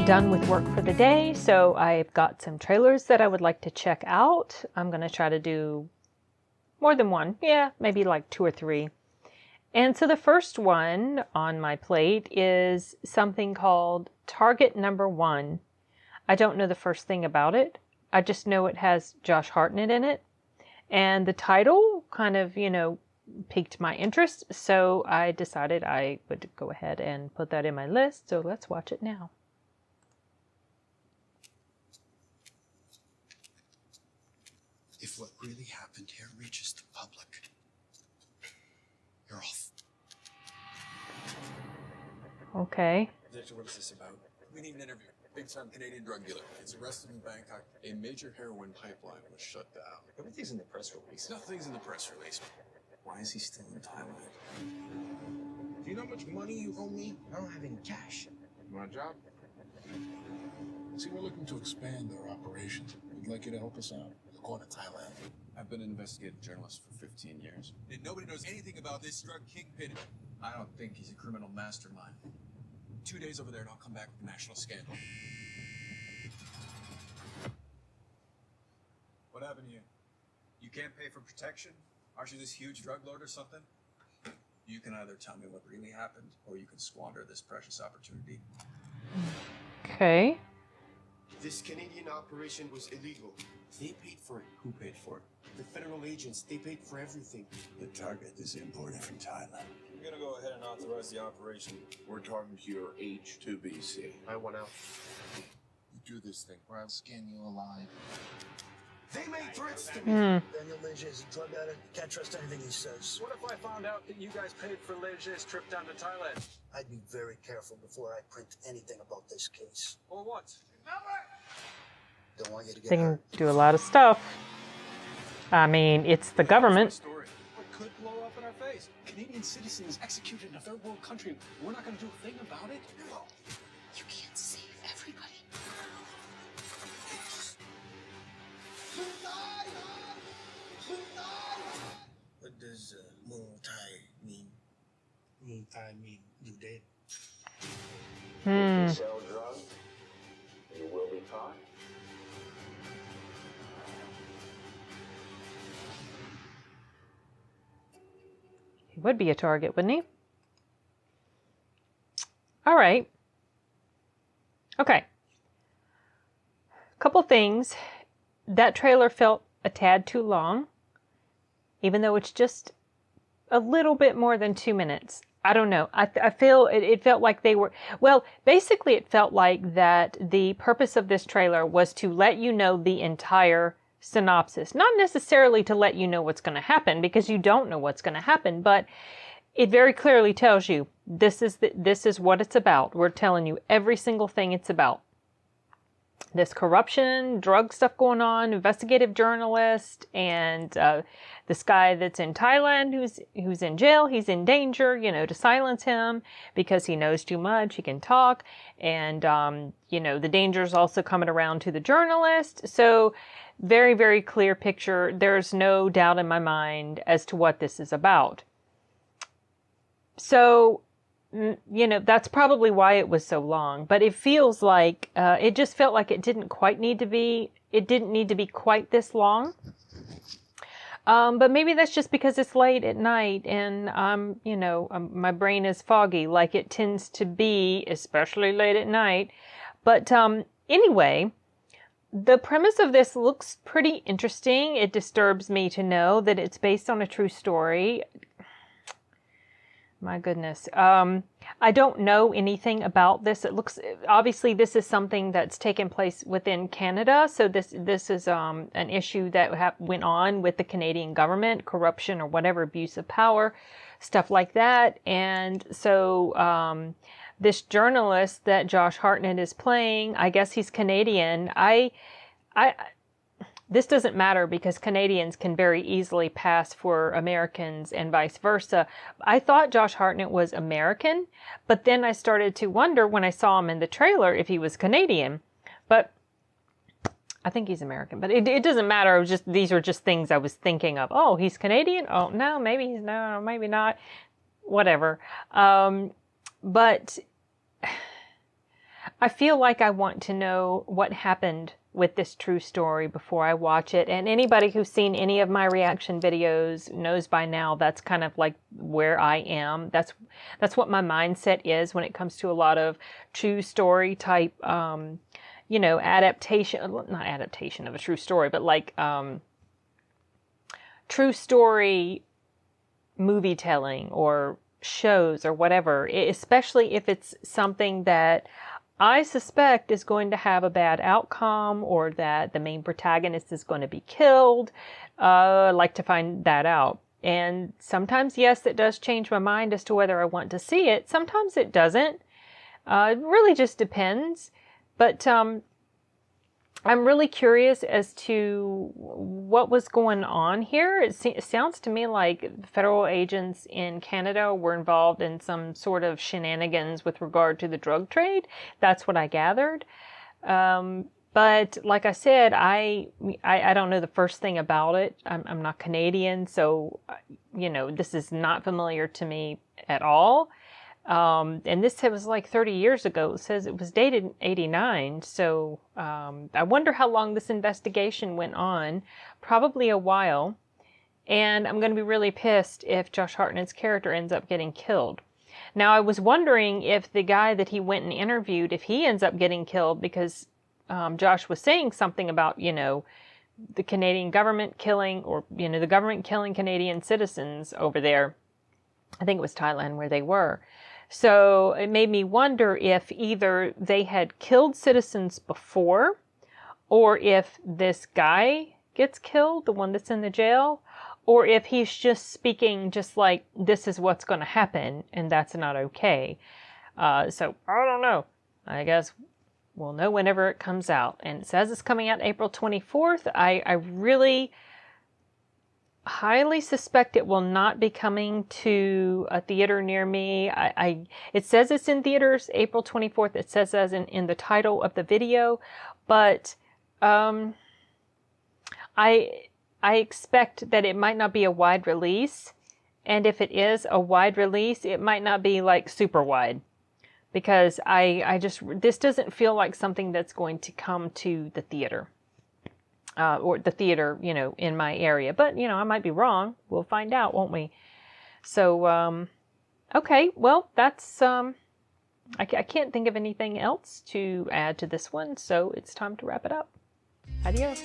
done with work for the day, so I've got some trailers that I would like to check out. I'm going to try to do more than one. Yeah, maybe like 2 or 3. And so the first one on my plate is something called Target Number 1. I don't know the first thing about it. I just know it has Josh Hartnett in it. And the title kind of, piqued my interest, so I decided I would go ahead and put that in my list. So let's watch it now. If what really happened here reaches the public, you're off. Okay. Victor, what is this about? We need an interview. Big-time Canadian drug dealer. It's arrested in Bangkok. A major heroin pipeline was shut down. Everything's in the press release. Nothing's in the press release. Why is he still in Thailand? Do you know how much money you owe me? I don't have any cash. You want a job? See, we're looking to expand our operations. We'd like you to help us out. We're going to Thailand. I've been an investigative journalist for 15 years. And nobody knows anything about this drug kingpin. I don't think he's a criminal mastermind. 2 days over there and I'll come back with a national scandal. What happened to you? You can't pay for protection? Aren't you this huge drug lord or something? You can either tell me what really happened, or you can squander this precious opportunity. Okay. This Canadian operation was illegal. They paid for it. Who paid for it? The federal agents, they paid for everything. The target is imported from Thailand. We're gonna go ahead and authorize the operation. We're talking to your H2BC. I want out. You do this thing, or I'll skin you alive. They made threats to me. Daniel Leger is a drug addict. Can't trust anything he says. What if I found out that you guys paid for Leger's trip down to Thailand? I'd be very careful before I print anything about this case. Or what? Don't want you to get They can hurt. do a lot of stuff. I mean, it's the government. Story. What could blow up in our face? Canadian citizens executed in a third world country. We're not gonna do a thing about it? You can't save everybody. What does Muay Thai mean? Muay Thai mean you dead. Hmm. Sell drugs, you will be caught. He would be a target, wouldn't he? All right. Okay. Couple things. That trailer felt a tad too long, even though it's just a little bit more than 2 minutes. I don't know. I feel it felt like they were, well, basically it felt like that the purpose of this trailer was to let you know the entire synopsis. Not necessarily to let you know what's going to happen, because you don't know what's going to happen, but it very clearly tells you this is what it's about. We're telling you every single thing it's about. This corruption, drug stuff going on, investigative journalist, and this guy that's in Thailand who's in jail. He's in danger, to silence him because he knows too much. He can talk, and the danger's also coming around to the journalist. So very, very clear picture. There's no doubt in my mind as to what this is about. So, that's probably why it was so long, but it feels like, it just felt like it didn't need to be quite this long. But maybe that's just because it's late at night and, my brain is foggy like it tends to be, especially late at night. But, anyway, the premise of this looks pretty interesting. It disturbs me to know that it's based on a true story. My goodness. I don't know anything about this. It looks, obviously this is something that's taken place within Canada. So this is an issue that went on with the Canadian government, corruption or whatever, abuse of power, stuff like that. And so this journalist that Josh Hartnett is playing, I guess he's Canadian. This doesn't matter because Canadians can very easily pass for Americans and vice versa. I thought Josh Hartnett was American, but then I started to wonder when I saw him in the trailer if he was Canadian. But I think he's American, but it doesn't matter. These are just things I was thinking of. Oh, he's Canadian? Oh, no, maybe he's no, maybe not. Whatever. But I feel like I want to know what happened with this true story before I watch it. And anybody who's seen any of my reaction videos knows by now that's kind of like where I am. That's what my mindset is when it comes to a lot of true story type, adaptation, not adaptation of a true story, but like true story movie telling or shows or whatever, especially if it's something that I suspect is going to have a bad outcome or that the main protagonist is going to be killed. I like to find that out. And sometimes, yes, it does change my mind as to whether I want to see it. Sometimes it doesn't. It really just depends. But I'm really curious as to what was going on here. It sounds to me like federal agents in Canada were involved in some sort of shenanigans with regard to the drug trade. That's what I gathered. But like I said, I don't know the first thing about it. I'm not Canadian, so, this is not familiar to me at all. And this was like 30 years ago. It says it was dated in 89. So I wonder how long this investigation went on. Probably a while. And I'm going to be really pissed if Josh Hartnett's character ends up getting killed. Now, I was wondering if the guy that he went and interviewed, if he ends up getting killed, because Josh was saying something about, the Canadian government killing, or, the government killing Canadian citizens over there. I think it was Thailand where they were. So it made me wonder if either they had killed citizens before, or if this guy gets killed, the one that's in the jail, or if he's just speaking just like, this is what's going to happen, and that's not okay. So I don't know. I guess we'll know whenever it comes out. And it says it's coming out April 24th. I really highly suspect it will not be coming to a theater near me. It says it's in theaters April 24th. It says as in the title of the video, but I expect that it might not be a wide release, and if it is a wide release, it might not be like super wide, because this doesn't feel like something that's going to come to the theater. Or the theater, in my area. But, I might be wrong. We'll find out, won't we? So, okay. Well, that's, I can't think of anything else to add to this one. So it's time to wrap it up. Adios.